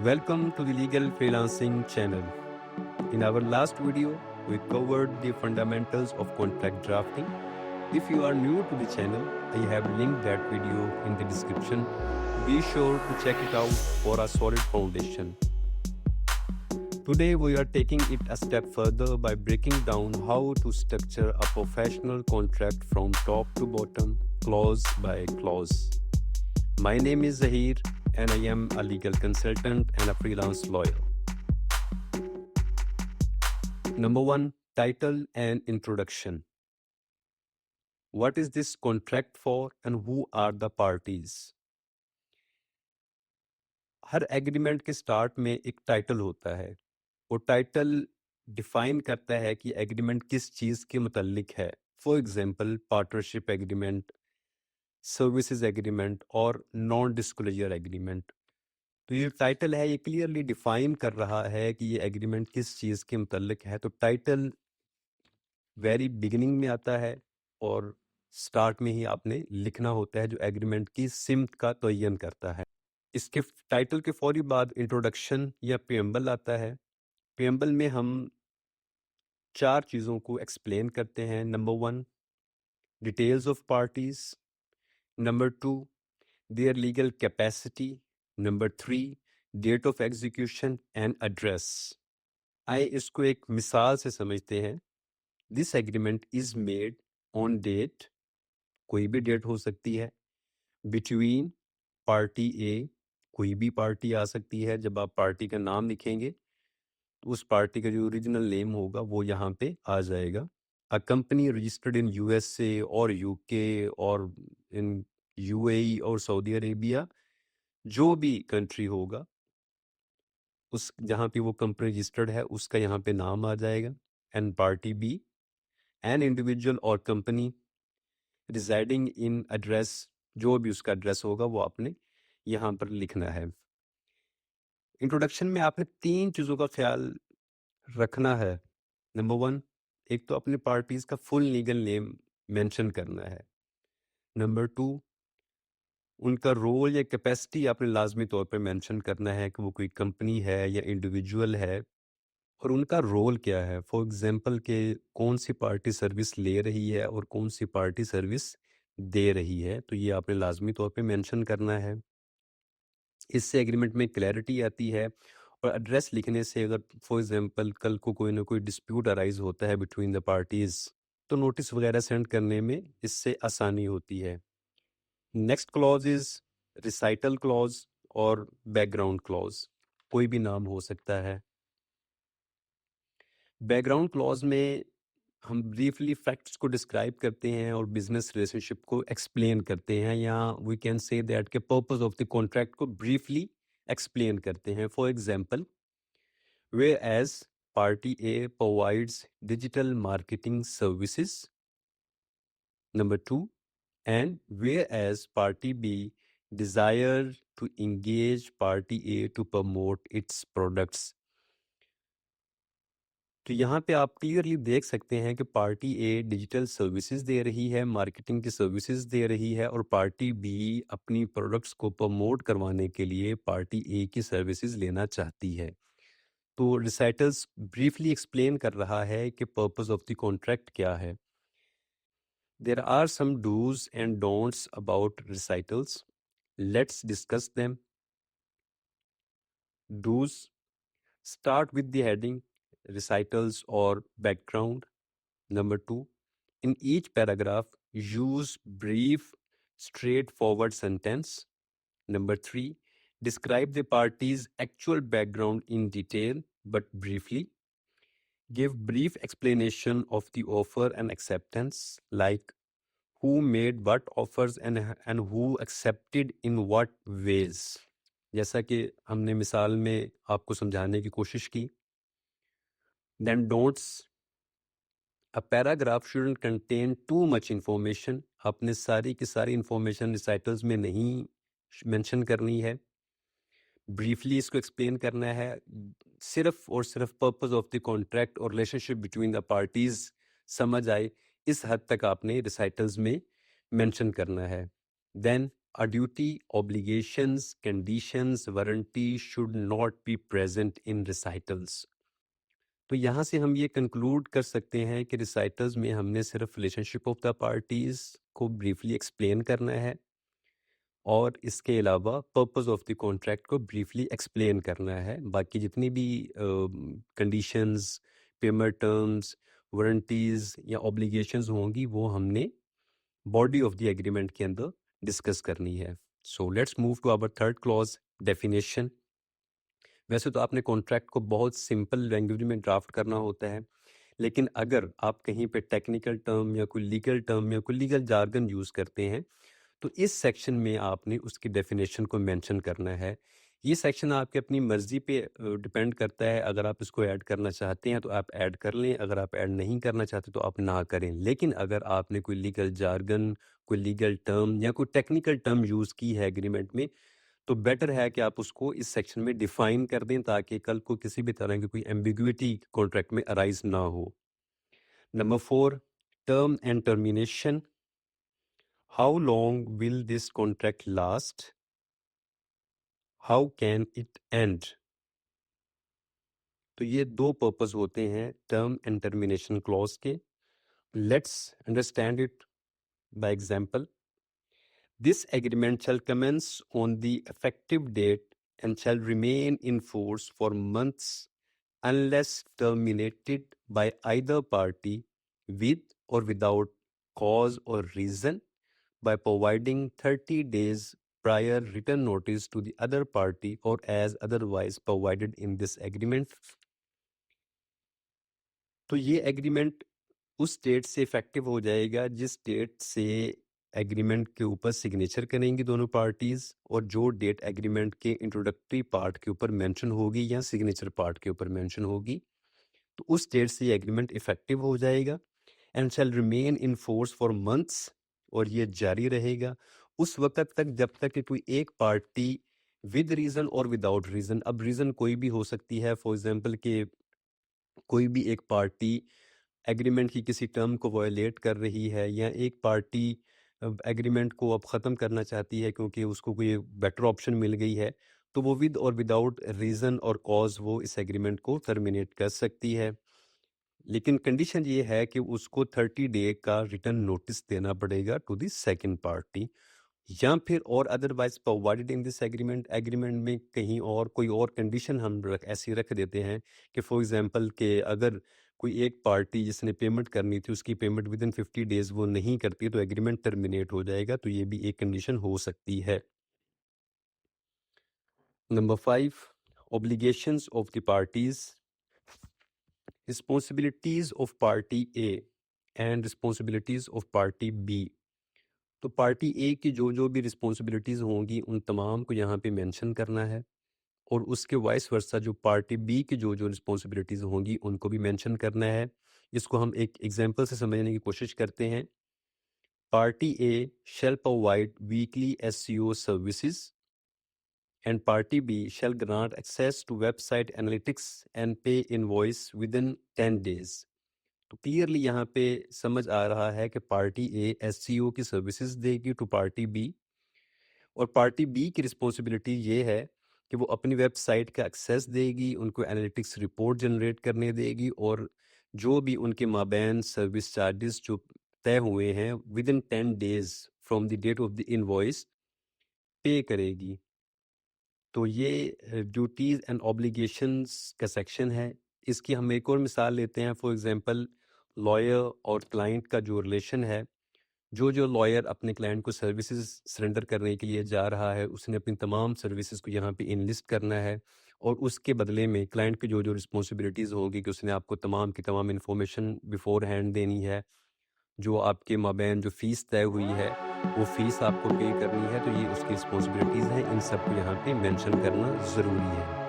Welcome to the Legal Freelancing channel. In our last video, we covered the fundamentals of contract drafting. If you are new to the channel, I have linked that video in the description. Be sure to check it out for a solid foundation. Today, we are taking it a step further by breaking down how to structure a professional contract from top to bottom, clause by clause. My name is Zahir and I am a legal consultant and a freelance lawyer. Number 1, title and introduction. What is this contract for and who are the parties? Her agreement के start में एक title होता है. वो title define करता है कि agreement किस चीज़ के मुतल्लिक है. For example partnership agreement, services agreement और नॉन डिस्क्लोजर एग्रीमेंट. तो ये टाइटल है, ये क्लियरली डिफाइन कर रहा है कि ये एग्रीमेंट किस चीज़ के मुतल्लिक है. तो टाइटल वेरी बिगिनिंग में आता है और स्टार्ट में ही आपने लिखना होता है, जो एग्रीमेंट की सिमत का तयन करता है. इसके टाइटल के फौरी बाद इंट्रोडक्शन या प्रीएम्बल आता है. प्रीएम्बल में हम 4 चीज़ों को एक्सप्लेन करते हैं. Number 1, details of parties. Number 2, their legal capacity. Number 3, date of execution and address. आइए इसको एक मिसाल से समझते हैं. This agreement is made on date, कोई भी डेट हो सकती है, बिटवीन पार्टी ए, कोई भी पार्टी आ सकती है. जब आप पार्टी का नाम लिखेंगे तो उस पार्टी का जो ओरिजिनल नेम होगा वो यहाँ पे आ जाएगा. A company registered in USA और यूके और इन यूएई और सऊदी अरेबिया, जो भी कंट्री होगा उस जहाँ पे वो कंपनी रजिस्टर्ड है उसका यहाँ पे नाम आ जाएगा. And party B, an individual और कंपनी रिजाइडिंग इन एड्रेस, जो भी उसका एड्रेस होगा वो आपने यहाँ पर लिखना है. इंट्रोडक्शन में आपने 3 चीज़ों का ख्याल रखना है. नंबर 1, एक तो अपने पार्टीज का फुल लीगल नेम मेंशन करना है. नंबर 2, उनका रोल या कैपेसिटी आपने लाजमी तौर पर मेंशन करना है कि वो कोई कंपनी है या इंडिविजुअल है और उनका रोल क्या है. फॉर एग्जांपल के कौन सी पार्टी सर्विस ले रही है और कौन सी पार्टी सर्विस दे रही है, तो ये आपने लाजमी तौर पे मेंशन करना है. इससे एग्रीमेंट में क्लैरिटी आती है. और एड्रेस लिखने से अगर फॉर एग्जांपल कल को कोई ना कोई डिस्प्यूट अराइज होता है बिटवीन द पार्टीज, तो नोटिस वगैरह सेंड करने में इससे आसानी होती है. Next clause is recital clause और बैकग्राउंड क्लॉज. कोई भी नाम हो सकता है. बैकग्राउंड क्लॉज में हम ब्रीफली फैक्ट्स को डिस्क्राइब करते हैं और बिजनेस रिलेशनशिप को एक्सप्लेन करते हैं, या वी कैन से दैट के पर्पस ऑफ द कॉन्ट्रैक्ट को ब्रीफली एक्सप्लेन करते हैं. For example, we as party A provides digital marketing services. Number 2, and we as party B desire to engage party A to promote its products. तो यहाँ पे आप clearly देख सकते हैं कि पार्टी ए डिजिटल सर्विसेज दे रही है, मार्केटिंग की सर्विसेज दे रही है, और पार्टी बी अपनी प्रोडक्ट्स को प्रमोट करवाने के लिए पार्टी ए की सर्विसेज लेना चाहती है. तो रिसाइटल्स ब्रीफली एक्सप्लेन कर रहा है कि पर्पस ऑफ द कॉन्ट्रैक्ट क्या है. There are some dos and don'ts about recitals. Let's discuss them. Dos, start with the heading recitals or background. Number 2, in each paragraph, use brief, straightforward sentence. Number 3, describe the party's actual background in detail but briefly. Give brief explanation of the offer and acceptance, like who made what offers and who accepted in what ways. जैसा कि हमने मिसाल में आपको समझाने की कोशिश की. Then don'ts. A paragraph shouldn't contain too much information. आपने सारी की सारी इंफॉर्मेशन रिसाइटल्स में नहीं मेंशन करनी है. ब्रीफली इसको एक्सप्लेन करना है. सिर्फ और सिर्फ पर्पस ऑफ द कॉन्ट्रैक्ट और रिलेशनशिप बिटवीन द पार्टीज समझ आए, इस हद तक आपने रिसाइटल्स में मेंशन करना है. Then A duty, obligations, conditions, warranty should not be present in recitals. तो यहाँ से हम ये कंक्लूड कर सकते हैं कि रिसाइटल्स में हमने सिर्फ रिलेशनशिप ऑफ द पार्टीज को ब्रीफली एक्सप्लेन करना है और इसके अलावा पर्पस ऑफ द कॉन्ट्रैक्ट को ब्रीफली एक्सप्लेन करना है। बाकी जितनी भी कंडीशंस, पेमेंट टर्म्स, वारंटीज या ऑब्लिगेशंस होंगी वो हमने बॉडी ऑफ द एग्रीमेंट के अंदर डिस्कस करनी है। So let's move to our third clause, definition. वैसे तो आपने कॉन्ट्रैक्ट को बहुत सिंपल लैंग्वेज में ड्राफ्ट करना होता है, लेकिन अगर आप कहीं पे टेक्निकल टर्म या कोई लीगल टर्म या कोई लीगल जार्गन यूज़ करते हैं तो इस सेक्शन में आपने उसकी डेफिनेशन को मेंशन करना है। ये सेक्शन आपकी अपनी मर्ज़ी पे डिपेंड करता है। अगर आप इसको ऐड करना चाहते हैं तो आप ऐड कर लें, अगर आप ऐड नहीं करना चाहते तो आप ना करें। लेकिन अगर आपने कोई लीगल जार्गन, कोई लीगल टर्म या कोई टेक्निकल टर्म यूज़ की है एग्रीमेंट में, तो बेटर है कि आप उसको इस सेक्शन में डिफाइन कर दें ताकि कल को किसी भी तरह की कोई एम्बिग्युइटी कॉन्ट्रैक्ट में अराइज ना हो। Number 4, term and termination. How long will this contract last? How can it and? तो ये दो पर्पस होते हैं टर्म एंड टर्मिनेशन क्लॉज के। Let's understand it by example. This agreement shall commence on the effective date and shall remain in force for months unless terminated by either party with or without cause or reason by providing 30 days prior written notice to the other party or as otherwise provided in this agreement. तो ये agreement उस date से effective हो जाएगा जिस date से agreement के ऊपर सिग्नेचर करेंगी दोनों पार्टीज, और जो डेट एग्रीमेंट के इंट्रोडक्टरी पार्ट के ऊपर मेंशन होगी या सिग्नेचर पार्ट के ऊपर मेंशन होगी, तो उस डेट से ये एग्रीमेंट इफेक्टिव हो जाएगा and shall remain in force for months, और ये जारी रहेगा उस वक्त तक जब तक कि कोई एक पार्टी विद रीज़न और विदाउट रीज़न, अब रीज़न कोई भी हो सकती है, फॉर एग्जांपल कि कोई भी एक पार्टी एग्रीमेंट की किसी टर्म को वायलेट कर रही है या एक पार्टी एग्रीमेंट को अब ख़त्म करना चाहती है क्योंकि उसको कोई बेटर ऑप्शन मिल गई है, तो वो विद और विदाउट रीज़न और कॉज वो इस एग्रीमेंट को टर्मिनेट कर सकती है। लेकिन कंडीशन ये है कि उसको 30 डे का रिटर्न नोटिस देना पड़ेगा टू द सेकंड पार्टी, या फिर और otherwise provided in this agreement, agreement में कहीं और कोई और कंडीशन हम ऐसी रख देते हैं कि फॉर एग्जांपल के अगर कोई एक पार्टी जिसने पेमेंट करनी थी उसकी पेमेंट विद इन 50 डेज वो नहीं करती तो एग्रीमेंट टर्मिनेट हो जाएगा, तो ये भी एक कंडीशन हो सकती है। Number 5, obligations of the parties, responsibilities of party A and responsibilities of party B। तो पार्टी ए की जो भी रिस्पॉन्सिबिलिटीज़ होंगी उन तमाम को यहाँ पे मेंशन करना है, और उसके वाइस वर्सा जो पार्टी बी की जो रिस्पॉन्सिबिलिटीज़ होंगी उनको भी मेंशन करना है। इसको हम एक एग्जांपल से समझने की कोशिश करते हैं। Party A shall provide weekly SEO services and party B shall grant access to website analytics and pay invoice within 10 days. तो क्लियरली यहाँ पे समझ आ रहा है कि पार्टी ए एसईओ की सर्विसेज देगी टू पार्टी बी, और पार्टी बी की रिस्पॉन्सिबिलिटी ये है कि वो अपनी वेबसाइट का एक्सेस देगी, उनको एनालिटिक्स रिपोर्ट जनरेट करने देगी, और जो भी उनके माबैन सर्विस चार्जेस जो तय हुए हैं within 10 days from the date of the invoice pay करेगी। तो ये ड्यूटीज़ एंड ऑब्लिगेशंस का सेक्शन है। इसकी हम एक और मिसाल लेते हैं। फॉर एग्जांपल लॉयर और क्लाइंट का जो रिलेशन है, जो लॉयर अपने क्लाइंट को सर्विसेज सरेंडर करने के लिए जा रहा है उसने अपनी तमाम सर्विसेज को यहाँ पे इनलिस्ट करना है, और उसके बदले में क्लाइंट की जो रिस्पॉन्सिबिलिटीज़ होगी कि उसने आपको तमाम की तमाम इन्फॉर्मेशन बिफोर हैंड देनी है, जो आपके माबैन जो फ़ीस तय हुई है वो फ़ीस आपको पे करनी है, तो ये उसकी रिस्पॉन्सिबिलिटीज़ हैं। इन सब को यहाँ पे मेंशन करना ज़रूरी है।